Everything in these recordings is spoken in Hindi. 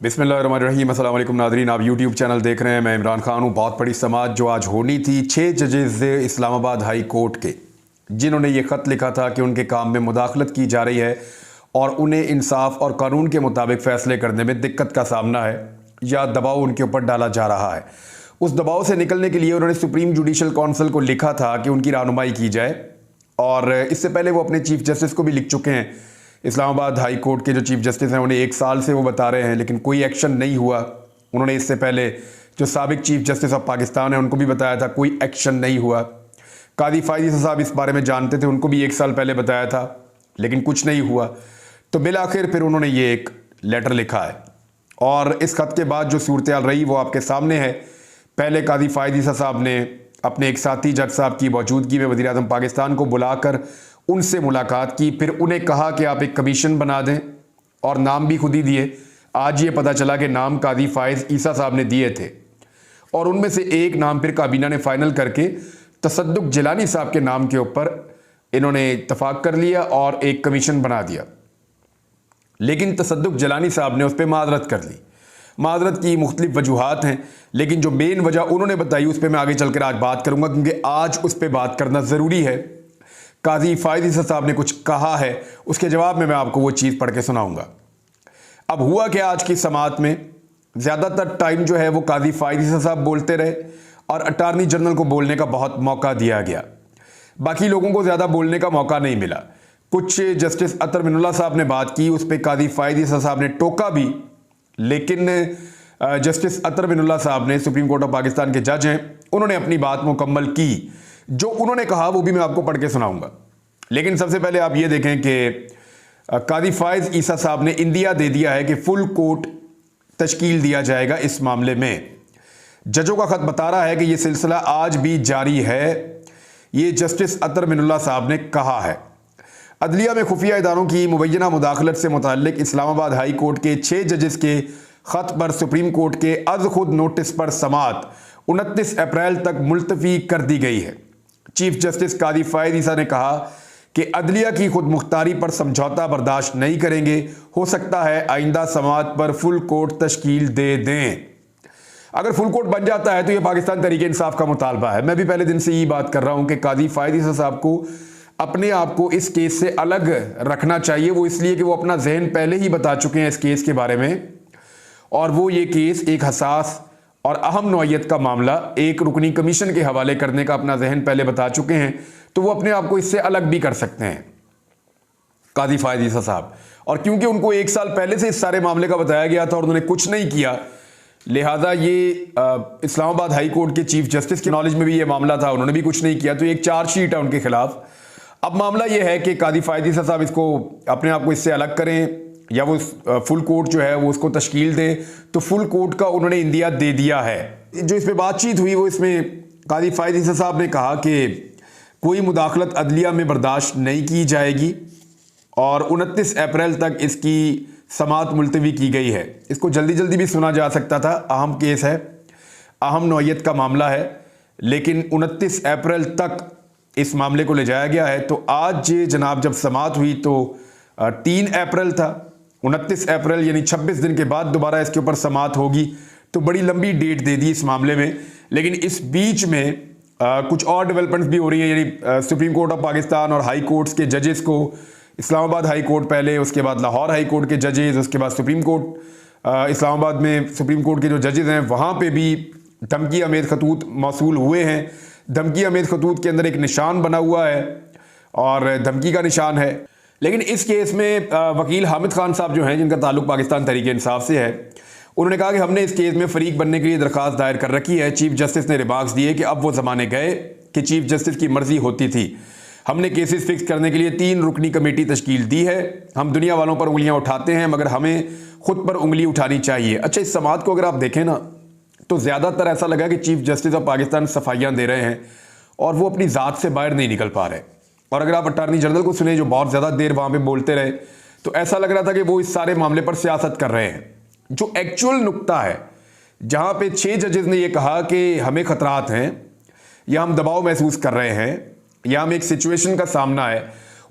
बिस्मिल्लाहिर्रहमानिर्रहीम। अस्सलाम वालेकुम नादरीन, आप यूट्यूब चैनल देख रहे हैं। मैं इमरान खान हूँ। बहुत बड़ी समाअत जो आज होनी थी 6 जजेस इस्लामाबाद हाई कोर्ट के, जिन्होंने ये ख़त लिखा था कि उनके काम में मुदाखलत की जा रही है और उन्हें इंसाफ और कानून के मुताबिक फ़ैसले करने में दिक्कत का सामना है या दबाव उनके ऊपर डाला जा रहा है। उस दबाव से निकलने के लिए उन्होंने सुप्रीम जुडिशल काउंसिल को लिखा था कि उनकी रहनुमाई की जाए, और इससे पहले वो अपने चीफ जस्टिस को भी लिख चुके हैं। इस्लामाबाद हाई कोर्ट के जो चीफ जस्टिस हैं उन्हें 1 साल से वो बता रहे हैं, लेकिन कोई एक्शन नहीं हुआ। उन्होंने इससे पहले जो साबिक चीफ जस्टिस ऑफ पाकिस्तान है उनको भी बताया था, कोई एक्शन नहीं हुआ। कादी फायदी साहब इस बारे में जानते थे, उनको भी 1 साल पहले बताया था, लेकिन कुछ नहीं हुआ। तो बिल आखिर फिर उन्होंने ये एक लेटर लिखा है, और इस खत के बाद जो सूरत हाल रही वो आपके सामने है। पहले कादी फायदी साहब ने अपने एक साथी जज साहब की मौजूदगी में वज़ीर आज़म पाकिस्तान को बुलाकर उनसे मुलाकात की, फिर उन्हें कहा कि आप एक कमीशन बना दें, और नाम भी खुद ही दिए। आज ये पता चला कि नाम कादी फायज ईसा साहब ने दिए थे, और उनमें से एक नाम फिर काबीना ने फाइनल करके तसद्दुक जिलानी साहब के नाम के ऊपर इन्होंने इत्तफाक कर लिया और एक कमीशन बना दिया। लेकिन तसद्दुक जिलानी साहब ने उस पर माजरत कर ली। माजरत की मुख्तलिफ वजूहात हैं, लेकिन जो मेन वजह उन्होंने बताई उस पर मैं आगे चलकर आज बात करूंगा, क्योंकि आज उस पर बात करना ज़रूरी है। कादी फायदी साहब ने कुछ कहा है, उसके जवाब में मैं आपको वो चीज़ पढ़ के सुनाऊंगा। अब हुआ कि आज की समाअत में ज़्यादातर टाइम जो है वो कादी फायदी साहब बोलते रहे, और अटारनी जनरल को बोलने का बहुत मौका दिया गया। बाकी लोगों को ज़्यादा बोलने का मौका नहीं मिला। कुछ जस्टिस अतर मिनुल्लाह साहब ने बात की, उस पर कादी फायदी साहब ने टोका भी, लेकिन जस्टिस अतर मिनुल्लाह साहब ने, सुप्रीम कोर्ट ऑफ पाकिस्तान के जज हैं, उन्होंने अपनी बात मुकम्मल की। जो उन्होंने कहा वो भी मैं आपको पढ़ के सुनाऊंगा। लेकिन सबसे पहले आप ये देखें कि कादी फायज ईसा साहब ने इंदिया दे दिया है कि फुल कोर्ट तश्कील दिया जाएगा इस मामले में। जजों का खत बता रहा है कि यह सिलसिला आज भी जारी है, ये जस्टिस अतर मिनुल्लाह साहब ने कहा है। अदलिया में खुफिया इदारों की मुबैना मुदाखलत से मुताल्लिक इस्लामाबाद हाई कोर्ट के 6 जजेस के खत पर सुप्रीम कोर्ट के अज खुद नोटिस पर समाअत 29 अप्रैल तक मुलतवी कर दी गई है। चीफ जस्टिस कादी फायद ईसा ने कहा कि अदलिया की खुद मुख्तारी पर समझौता बर्दाश्त नहीं करेंगे। हो सकता है आइंदा समाअत पर फुल कोर्ट तश्कील दे दें। अगर फुल कोर्ट बन जाता है तो यह पाकिस्तान तहरीक इंसाफ का मुतालबा है। मैं भी पहले दिन से यही बात कर रहा हूं कि कादी फायद ईसा साहब को अपने आप को इस केस से अलग रखना चाहिए। वो इसलिए कि वो अपना जहन पहले ही बता चुके हैं इस केस के बारे में, और वो ये केस एक हसास और अहम नौइयत का मामला एक रुकनी कमीशन के हवाले करने का अपना जहन पहले बता चुके हैं, तो वो अपने आप को इससे अलग भी कर सकते हैं कादी फायद ईसा साहब। और क्योंकि उनको 1 साल पहले से इस सारे मामले का बताया गया था और उन्होंने कुछ नहीं किया, लिहाजा ये इस्लामाबाद हाई कोर्ट के चीफ जस्टिस की नॉलेज में भी ये मामला था, उन्होंने भी कुछ नहीं किया, तो एक चार्जशीट है उनके खिलाफ। अब मामला ये है कि कादी फायद ईसा साहब इसको अपने आप को इससे अलग करें, या वो फुल कोर्ट जो है वो उसको तश्कील दे। तो फुल कोर्ट का उन्होंने इंदिया दे दिया है। जो इस पर बातचीत हुई वो इसमें कादी फायद ईसा साहब ने कहा कि कोई मुदाखलत अदलिया में बर्दाश्त नहीं की जाएगी, और 29 अप्रैल तक इसकी समाअत मुलतवी की गई है। इसको जल्दी जल्दी भी सुना जा सकता था, अहम केस है, अहम नौइयत का मामला है, लेकिन 29 अप्रैल तक इस मामले को ले जाया गया है। तो आज जनाब जब समाअत हुई तो 3 अप्रैल था, 29 अप्रैल यानी 26 दिन के बाद दोबारा इसके ऊपर समाअत होगी। तो बड़ी लंबी डेट दे दी इस मामले में। लेकिन इस बीच में कुछ और डेवलपमेंट्स भी हो रही हैं, यानी सुप्रीम कोर्ट ऑफ पाकिस्तान और हाई कोर्ट्स के जजेस को, इस्लामाबाद हाई कोर्ट पहले, उसके बाद लाहौर हाई कोर्ट के जजेस, उसके बाद सुप्रीम कोर्ट इस्लामाबाद में सुप्रीम कोर्ट के जो जजेस हैं वहाँ पे भी धमकी अमेज खतूत मौसूल हुए हैं। धमकी अमेज खतूत के अंदर एक निशान बना हुआ है और धमकी का निशान है। लेकिन इस केस में वकील हामिद खान साहब जो हैं, जिनका ताल्लुक पाकिस्तान तहरीक इंसाफ से है, उन्होंने कहा कि हमने इस केस में फरीक बनने के लिए दरख्वास्त दायर कर रखी है। चीफ जस्टिस ने रिमार्क्स दिए कि अब वो ज़माने गए कि चीफ जस्टिस की मर्जी होती थी। हमने केसेस फिक्स करने के लिए 3 रुकनी कमेटी तश्कील दी है। हम दुनिया वालों पर उंगलियां उठाते हैं, मगर हमें खुद पर उंगली उठानी चाहिए। अच्छा, इस समाअत को अगर आप देखें ना, तो ज़्यादातर ऐसा लगा कि चीफ जस्टिस ऑफ पाकिस्तान सफाइयाँ दे रहे हैं और वो अपनी ज़ात से बाहर नहीं निकल पा रहे। और अगर आप अटारनी जनरल को सुने, जो बहुत ज़्यादा देर वहाँ पे बोलते रहे, तो ऐसा लग रहा था कि वो इस सारे मामले पर सियासत कर रहे हैं। जो एक्चुअल नुक्ता है, जहाँ पे 6 जजेस ने ये कहा कि हमें खतरात हैं, या हम दबाव महसूस कर रहे हैं, या हमें एक सिचुएशन का सामना है,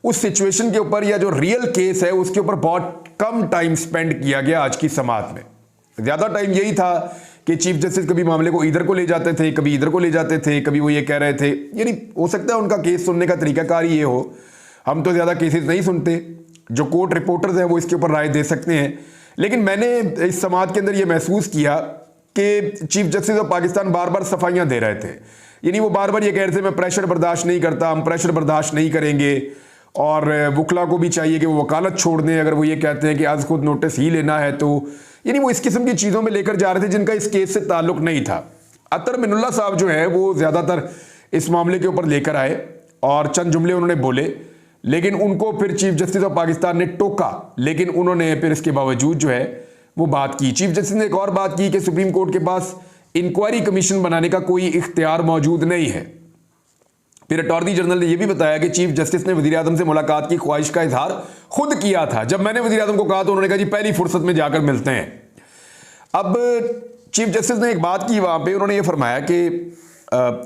उस सिचुएशन के ऊपर या जो रियल केस है उसके ऊपर बहुत कम टाइम स्पेंड किया गया आज की समाअत में। ज़्यादा टाइम यही था कि चीफ जस्टिस कभी मामले को इधर को ले जाते थे, कभी इधर को ले जाते थे, कभी वो ये कह रहे थे, यानी हो सकता है उनका केस सुनने का तरीकाकार ये हो। हम तो ज़्यादा केसेस नहीं सुनते, जो कोर्ट रिपोर्टर्स हैं वो इसके ऊपर राय दे सकते हैं। लेकिन मैंने इस समाज के अंदर ये महसूस किया कि चीफ जस्टिस ऑफ पाकिस्तान बार बार सफाइयाँ दे रहे थे, यानी वो बार बार ये कह रहे थे मैं प्रेशर बर्दाश्त नहीं करता, हम प्रेशर बर्दाश्त नहीं करेंगे, और वकला को भी चाहिए कि वो वकालत छोड़ दें अगर वो ये कहते हैं कि आज खुद नोटिस ही लेना है। तो यानी वो इस किस्म की चीज़ों में लेकर जा रहे थे जिनका इस केस से ताल्लुक नहीं था। अतर मिनुल्लाह साहब जो है वो ज़्यादातर इस मामले के ऊपर लेकर आए और चंद जुमले उन्होंने बोले, लेकिन उनको फिर चीफ जस्टिस ऑफ पाकिस्तान ने टोका, लेकिन उन्होंने फिर इसके बावजूद जो है वो बात की। चीफ जस्टिस ने एक और बात की कि सुप्रीम कोर्ट के पास इंक्वायरी कमीशन बनाने का कोई इख्तियार मौजूद नहीं है। फिर अटॉर्नी जनरल ने यह भी बताया कि चीफ जस्टिस ने वजीर आजम से मुलाकात की ख्वाहिश का इजहार खुद किया था। जब मैंने वजीर आजम को कहा तो उन्होंने कहा जी पहली फुर्सत में जाकर मिलते हैं। अब चीफ जस्टिस ने एक बात की वहां पे, उन्होंने ये फरमाया कि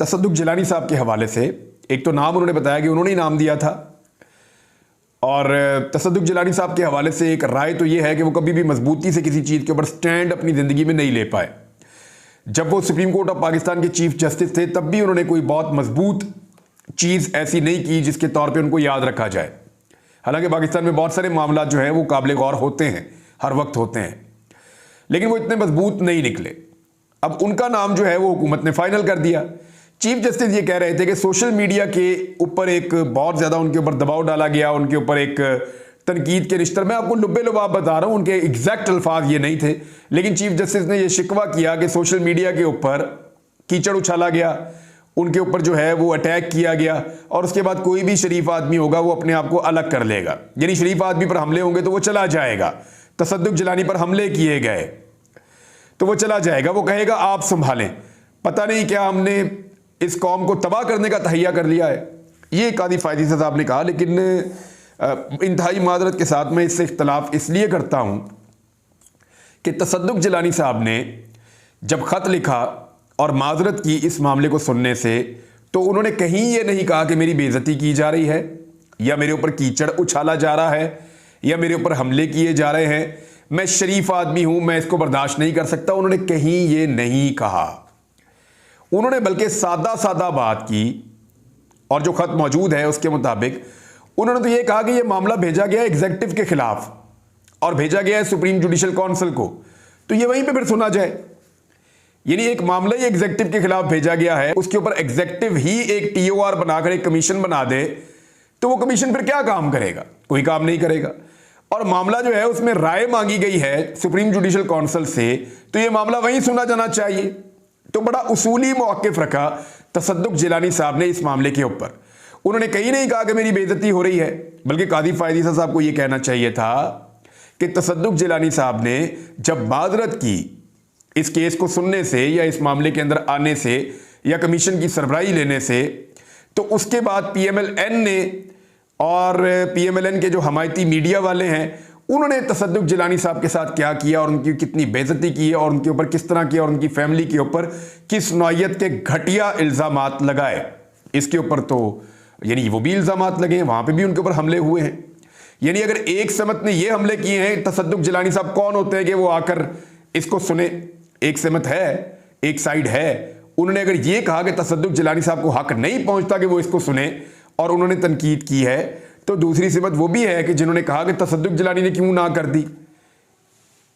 तसद्दुक जिलानी साहब के हवाले से एक तो नाम उन्होंने बताया कि उन्होंने ही नाम दिया था, और तसद्दुक जिलानी साहब के हवाले से एक राय तो ये है कि वो कभी भी मजबूती से किसी चीज़ के ऊपर स्टैंड अपनी ज़िंदगी में नहीं ले पाए। जब वो सुप्रीम कोर्ट ऑफ पाकिस्तान के चीफ जस्टिस थे तब भी उन्होंने कोई बहुत मजबूत चीज़ ऐसी नहीं की जिसके तौर पे उनको याद रखा जाए। हालांकि पाकिस्तान में बहुत सारे मामला जो है वो काबिल गौर होते हैं, हर वक्त होते हैं, लेकिन वो इतने मजबूत नहीं निकले। अब उनका नाम जो है वो हुकूमत ने फाइनल कर दिया। चीफ जस्टिस ये कह रहे थे कि सोशल मीडिया के ऊपर एक बहुत ज़्यादा उनके ऊपर दबाव डाला गया, उनके ऊपर एक तनकीद के रिश्ते। मैं आपको लुब्बे लुबाब बता रहा हूँ, उनके एग्जैक्ट अल्फाज ये नहीं थे, लेकिन चीफ जस्टिस ने ये शिकवा किया कि सोशल मीडिया के ऊपर कीचड़ उछाला गया, उनके ऊपर जो है वो अटैक किया गया, और उसके बाद कोई भी शरीफ आदमी होगा वो अपने आप को अलग कर लेगा। यानी शरीफ आदमी पर हमले होंगे तो वो चला जाएगा, तसद्दुक जिलानी पर हमले किए गए तो वो चला जाएगा, वो कहेगा आप संभालें, पता नहीं क्या हमने इस कौम को तबाह करने का तहैया कर लिया है। ये कादी फायदी साहब ने कहा, लेकिन इंतहाई मादरत के साथ मैं इससे इख्तलाफ इसलिए करता हूं कि तसद्दुक जिलानी साहब ने जब ख़त लिखा और माजरत की इस मामले को सुनने से, तो उन्होंने कहीं ये नहीं कहा कि मेरी बेइज्जती की जा रही है, या मेरे ऊपर कीचड़ उछाला जा रहा है, या मेरे ऊपर हमले किए जा रहे हैं, मैं शरीफ आदमी हूं, मैं इसको बर्दाश्त नहीं कर सकता। उन्होंने कहीं ये नहीं कहा। उन्होंने बल्कि सादा सादा बात की, और जो खत मौजूद है उसके मुताबिक उन्होंने तो ये कहा कि ये मामला भेजा गया एग्जीक्यूटिव के खिलाफ और भेजा गया है सुप्रीम जुडिशल काउंसिल को, तो ये वहीं पे फिर सुना जाए। यानी एक मामला ही एग्जीक्यूटिव के खिलाफ भेजा गया है, उसके ऊपर एग्जीक्यूटिव ही एक टीओआर बनाकर एक कमीशन बना दे, तो वो कमीशन फिर क्या काम करेगा? कोई काम नहीं करेगा। और मामला जो है उसमें राय मांगी गई है सुप्रीम जुडिशल काउंसिल से, तो ये मामला वहीं सुना जाना चाहिए। तो बड़ा उसूली मौक़िफ़ रखा तसद्दुक जिलानी साहब ने इस मामले के ऊपर। उन्होंने कहीं नहीं कहा कि मेरी बेइज्जती हो रही है, बल्कि कादी फायदी साहब को यह कहना चाहिए था कि तसद्दुक जिलानी साहब ने जब माजरत की इस केस को सुनने से, या इस मामले के अंदर आने से, या कमीशन की सरबराही लेने से, तो उसके बाद PMLN ने और PMLN के जो हमायती मीडिया वाले हैं उन्होंने तसद्दुक जिलानी साहब के साथ क्या किया और उनकी कितनी बेइज्जती की है, और उनके ऊपर किस तरह किया, और उनकी फैमिली के ऊपर किस नौयत के घटिया इल्ज़ामात लगाए। इसके ऊपर तो यानी वो भी इल्ज़ामात लगे हैं, वहाँ पे भी उनके ऊपर हमले हुए हैं। यानी अगर एक समत ने ये हमले किए हैं, तसद्दुक जिलानी साहब कौन होते हैं कि वो आकर इसको सुने? एक समत है, एक साइड है। उन्होंने अगर ये कहा कि तसद्दुक जिलानी साहब को हक नहीं पहुँचता कि वो इसको सुने, और उन्होंने तनकीद की है, तो दूसरी सिमत वो भी है कि जिन्होंने कहा कि तसद्दुक जिलानी ने क्यों ना कर दी,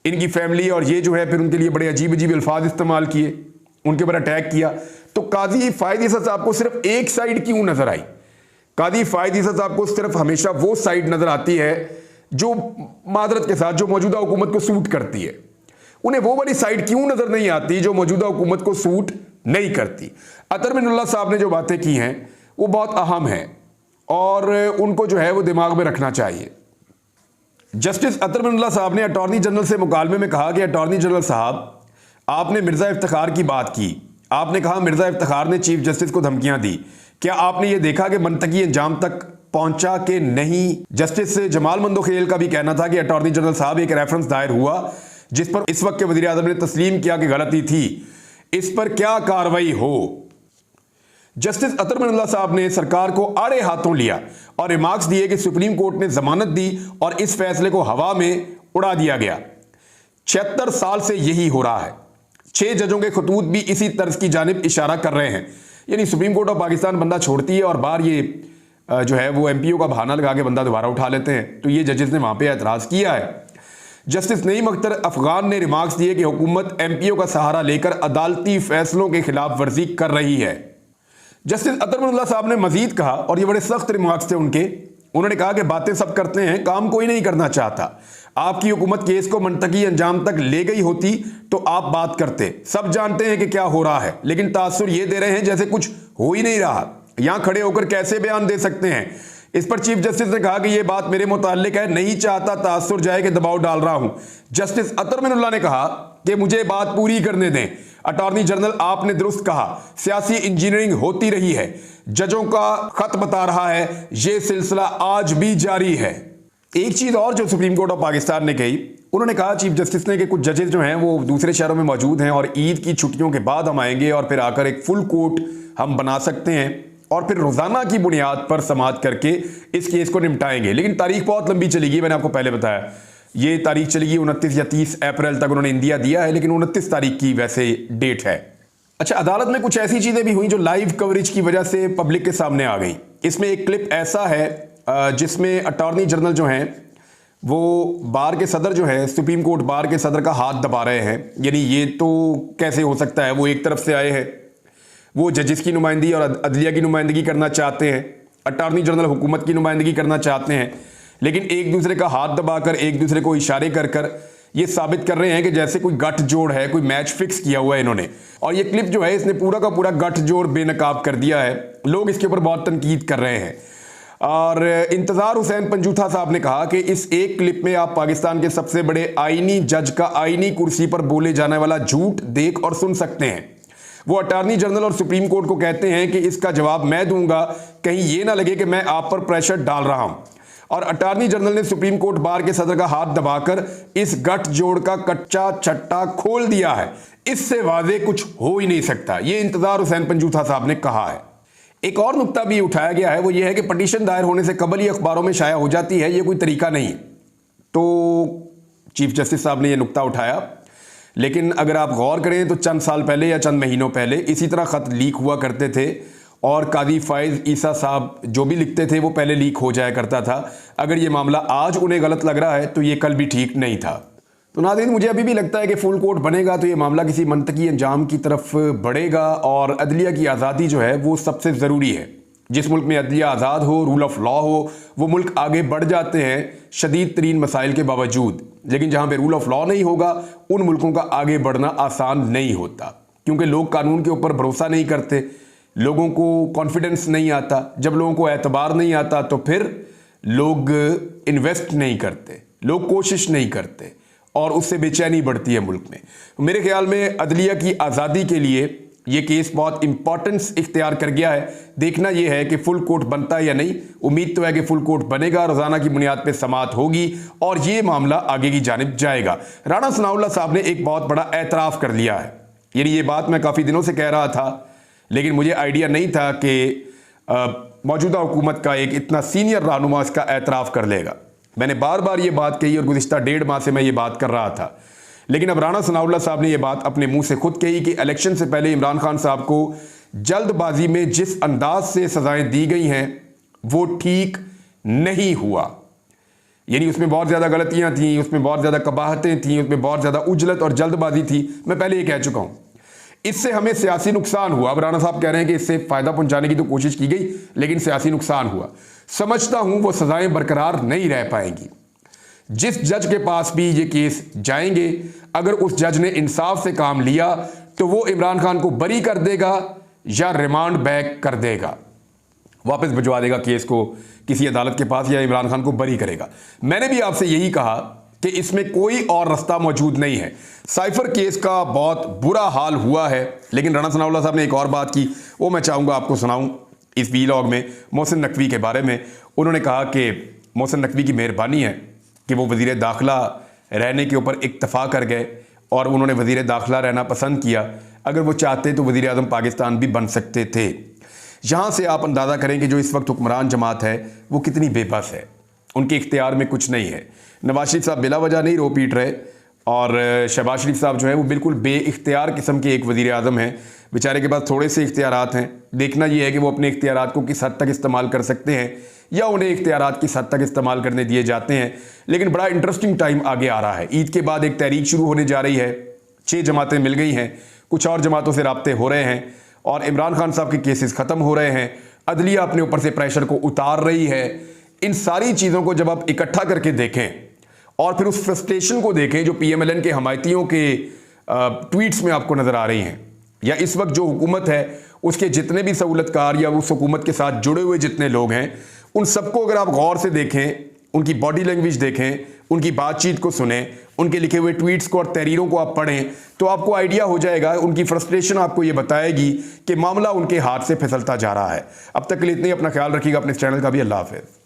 इनकी फैमिली, और ये जो है फिर उनके लिए बड़े अजीब अजीब अल्फाज इस्तेमाल किए, उनके ऊपर अटैक किया। तो कादी फायदी साहब को सिर्फ एक साइड क्यों नजर आई? कादी फायदी साहब को सिर्फ हमेशा वो साइड नजर आती है जो मादरत के साथ जो मौजूदा हुकूमत को सूट करती है। उन्हें वो वाली साइड क्यों नजर नहीं आती जो मौजूदा हुकूमत को सूट नहीं करती? अतर मिनुल्लाह साहब ने जो बातें की हैं वो बहुत अहम हैं, और उनको जो है वो दिमाग में रखना चाहिए। जस्टिस अतर मिनुल्लाह साहब ने अटॉर्नी जनरल से मुकालमे में कहा कि अटॉर्नी जनरल साहब, आपने मिर्ज़ा इफ्तिखार की बात की, आपने कहा मिर्ज़ा इफ्तिखार ने चीफ जस्टिस को धमकियां दी, क्या आपने ये देखा कि मनतकी अंजाम तक पहुंचा कि नहीं? जस्टिस जमाल मंदोखेल का भी कहना था कि अटॉर्नी जनरल साहब, एक रेफरेंस दायर हुआ जिस पर इस वक्त के वज़ीर आज़म ने तस्लीम किया कि गलती थी, इस पर क्या कार्रवाई हो? जस्टिस अतर मिनुल्लाह साहब ने सरकार को आड़े हाथों लिया और रिमार्क्स दिए कि सुप्रीम कोर्ट ने जमानत दी और इस फैसले को हवा में उड़ा दिया गया। 76 साल से यही हो रहा है। 6 जजों के खतूत भी इसी तर्ज की जानिब इशारा कर रहे हैं। यानी सुप्रीम कोर्ट ऑफ पाकिस्तान बंदा छोड़ती है और बाहर ये जो है वो एमपीओ का बहाना लगा के बंदा दोबारा उठा लेते हैं। तो ये जजेस ने वहां पे एतराज किया है। जस्टिस नईम अख्तर अफगान ने रिमार्क्स दिए कि हुकूमत एमपीओ का सहारा लेकर अदालती फैसलों के खिलाफ वर्जी कर रही है। जस्टिस अतरमुल्लाह साहब ने मजीद कहा, और ये बड़े सख्त रिमार्क्स थे उनके, उन्होंने कहा कि बातें सब करते हैं, काम कोई नहीं करना चाहता। आपकी हुकूमत केस को मंतकी अंजाम तक ले गई होती तो आप बात करते। सब जानते हैं कि क्या हो रहा है, लेकिन तासुर ये दे रहे हैं जैसे कुछ हो ही नहीं रहा। यहां खड़े होकर कैसे बयान दे सकते हैं। इस पर चीफ जस्टिस ने कहा कि यह बात मेरे मुताल्लिक है, नहीं चाहता तासुर जाए कि दबाव डाल रहा हूं। जस्टिस अतरमुल्लाह ने कहा कि मुझे बात पूरी करने दें। अटॉर्नी जनरल, आपने दुरुस्त कहा, सियासी इंजीनियरिंग होती रही है, जजों का खत बता रहा है, यह सिलसिला आज भी जारी है। एक चीज और जो सुप्रीम कोर्ट ऑफ पाकिस्तान ने कही, उन्होंने कहा चीफ जस्टिस ने कि कुछ जजेस जो हैं वो दूसरे शहरों में मौजूद हैं और ईद की छुट्टियों के बाद हम आएंगे और फिर आकर एक फुल कोर्ट हम बना सकते हैं और फिर रोजाना की बुनियाद पर समाअत करके इस केस को निपटाएंगे। लेकिन तारीख बहुत लंबी चलेगी, मैंने आपको पहले बताया ये तारीख चलेगी 29 या 30 अप्रैल तक उन्होंने इंदिया दिया है, लेकिन 29 तारीख की वैसे डेट है। अच्छा, अदालत में कुछ ऐसी चीजें भी हुई जो लाइव कवरेज की वजह से पब्लिक के सामने आ गई। इसमें एक क्लिप ऐसा है जिसमें अटॉर्नी जनरल जो हैं वो बार के सदर जो है, सुप्रीम कोर्ट बार के सदर का हाथ दबा रहे हैं। यानी ये तो कैसे हो सकता है, वो एक तरफ से आए हैं, वो जजेस की नुमाइंदगी और अदलिया की नुमाइंदगी करना चाहते हैं, अटॉर्नी जनरल हुकूमत की नुमाइंदगी करना चाहते हैं, लेकिन एक दूसरे का हाथ दबाकर एक दूसरे को इशारे कर कर ये साबित कर रहे हैं कि जैसे कोई गठजोड़ है, कोई मैच फिक्स किया हुआ है इन्होंने। और ये क्लिप जो है इसने पूरा का पूरा गठजोड़ बेनकाब कर दिया है। लोग इसके ऊपर बहुत तनकीद कर रहे हैं। और इंतजार हुसैन पंजूथा साहब ने कहा कि इस एक क्लिप में आप पाकिस्तान के सबसे बड़े आईनी जज का आईनी कुर्सी पर बोले जाने वाला झूठ देख और सुन सकते हैं। वो अटॉर्नी जनरल और सुप्रीम कोर्ट को कहते हैं कि इसका जवाब मैं दूंगा, कहीं ये ना लगे कि मैं आप पर प्रेशर डाल रहा हूं। और अटॉर्नी जनरल ने सुप्रीम कोर्ट बार के सदर का हाथ दबाकर इस गठजोड़ का कच्चा छट्टा खोल दिया है। इससे वाजे कुछ हो ही नहीं सकता, ये इंतजार हुसैन पंजूथा साहब ने कहा है। एक और नुक्ता भी उठाया गया है, वो ये है कि पटिशन दायर होने से कबल ही अखबारों में शाया हो जाती है, ये कोई तरीका नहीं। तो चीफ जस्टिस साहब ने यह नुक्ता उठाया, लेकिन अगर आप गौर करें तो चंद साल पहले या चंद महीनों पहले इसी तरह खत लीक हुआ करते थे और कादी फाइज ईसा साहब जो भी लिखते थे वो पहले लीक हो जाया करता था। अगर ये मामला आज उन्हें गलत लग रहा है तो ये कल भी ठीक नहीं था। तो नाज़रीन, मुझे अभी भी लगता है कि फुल कोर्ट बनेगा तो ये मामला किसी मंतकी अंजाम की तरफ बढ़ेगा और अदलिया की आज़ादी जो है वो सबसे ज़रूरी है। जिस मुल्क में अदलिया आज़ाद हो, रूल ऑफ लॉ हो, वो मुल्क आगे बढ़ जाते हैं शदीद तरीन मसाइल के बावजूद। लेकिन जहाँ पे रूल ऑफ लॉ नहीं होगा उन मुल्कों का आगे बढ़ना आसान नहीं होता, क्योंकि लोग कानून के ऊपर भरोसा नहीं करते, लोगों को कॉन्फिडेंस नहीं आता। जब लोगों को एतबार नहीं आता तो फिर लोग इन्वेस्ट नहीं करते, लोग कोशिश नहीं करते और उससे बेचैनी बढ़ती है मुल्क में। मेरे ख्याल में अदलिया की आज़ादी के लिए ये केस बहुत इंपॉर्टेंस इख्तियार कर गया है। देखना यह है कि फुल कोर्ट बनता है या नहीं। उम्मीद तो है कि फुल कोर्ट बनेगा, रोजाना की बुनियाद पे समाअत होगी और ये मामला आगे की जानिब जाएगा। राणा सनाउल्लाह साहब ने एक बहुत बड़ा एतराफ़ कर लिया है। यानी ये बात मैं काफ़ी दिनों से कह रहा था, लेकिन मुझे आइडिया नहीं था कि मौजूदा हुकूमत का एक इतना सीनियर रहनुमा इसका एतराफ़ कर लेगा। मैंने बार बार ये बात कही और गुज़िश्ता 1.5 माह से मैं ये बात कर रहा था, लेकिन अब राणा सनाउल्लाह साहब ने ये बात अपने मुंह से खुद कही कि इलेक्शन से पहले इमरान खान साहब को जल्दबाजी में जिस अंदाज से सजाएं दी गई हैं वो ठीक नहीं हुआ। यानी उसमें बहुत ज़्यादा गलतियां थी, उसमें बहुत ज़्यादा कबाहतें थी, उसमें बहुत ज़्यादा उजलत और जल्दबाजी थी। मैं पहले ये कह चुका हूँ, इससे हमें सियासी नुकसान हुआ। अब राणा साहब कह रहे हैं कि इससे फ़ायदा पहुंचाने की तो कोशिश की गई, लेकिन सियासी नुकसान हुआ। समझता हूं वो सजाएं बरकरार नहीं रह पाएंगी। जिस जज के पास भी ये केस जाएंगे, अगर उस जज ने इंसाफ से काम लिया तो वो इमरान खान को बरी कर देगा या रिमांड बैक कर देगा, वापस भिजवा देगा केस को किसी अदालत के पास, या इमरान खान को बरी करेगा। मैंने भी आपसे यही कहा कि इसमें कोई और रास्ता मौजूद नहीं है। साइफर केस का बहुत बुरा हाल हुआ है, लेकिन राणा सनाउल्लाह साहब ने एक और बात की, वो मैं चाहूँगा आपको सुनाऊँ इस वीलॉग में, मोहसिन नकवी के बारे में। उन्होंने कहा कि मोहसिन नकवी की मेहरबानी है कि वो वज़ीर दाखिला रहने के ऊपर इत्तफाक कर गए और उन्होंने वज़ीर दाखिला रहना पसंद किया। अगर वो चाहते तो वज़ीर आज़म पाकिस्तान भी बन सकते थे। यहाँ से आप अंदाज़ा करें कि जो इस वक्त हुक्मरान जमात है वो कितनी बेबस है, उनके इख्तियार में कुछ नहीं है। नवाज शरीफ साहब बिला वजह नहीं रो पीट रहे, और शहबाज शरीफ साहब जो है वो बिल्कुल बेइख्तियार किस्म के एक वज़ीर आज़म हैं। बेचारे के पास थोड़े से इख्तियारात हैं। देखना ये है कि वो अपने इख्तियारात को किस हद तक इस्तेमाल कर सकते हैं या उन्हें इख्तियारात किस हद तक इस्तेमाल करने दिए जाते हैं। लेकिन बड़ा इंटरेस्टिंग टाइम आगे आ रहा है। ईद के बाद एक तहरीक शुरू होने जा रही है। 6 जमातें मिल गई हैं, कुछ और जमातों से राब्ते हो रहे हैं और इमरान खान साहब के केसेस ख़त्म हो रहे हैं। अदलिया अपने ऊपर से प्रेशर को उतार रही है। इन सारी चीज़ों को जब आप इकट्ठा करके देखें और फिर उस फ्रस्ट्रेशन को देखें जो PMLN के हमायतियों के ट्वीट्स में आपको नज़र आ रही हैं, या इस वक्त जो हुकूमत है उसके जितने भी सहूलतकार या उस हुकूमत के साथ जुड़े हुए जितने लोग हैं, उन सबको अगर आप गौर से देखें, उनकी बॉडी लैंग्वेज देखें, उनकी बातचीत को सुनें, उनके लिखे हुए ट्वीट्स को और तहरीरों को आप पढ़ें, तो आपको आइडिया हो जाएगा। उनकी फ्रस्ट्रेशन आपको ये बताएगी कि मामला उनके हाथ से फिसलता जा रहा है। अब तक के लिए इतनी, अपना ख्याल रखिएगा, अपने चैनल का भी। अल्लाह हाफ़िज़।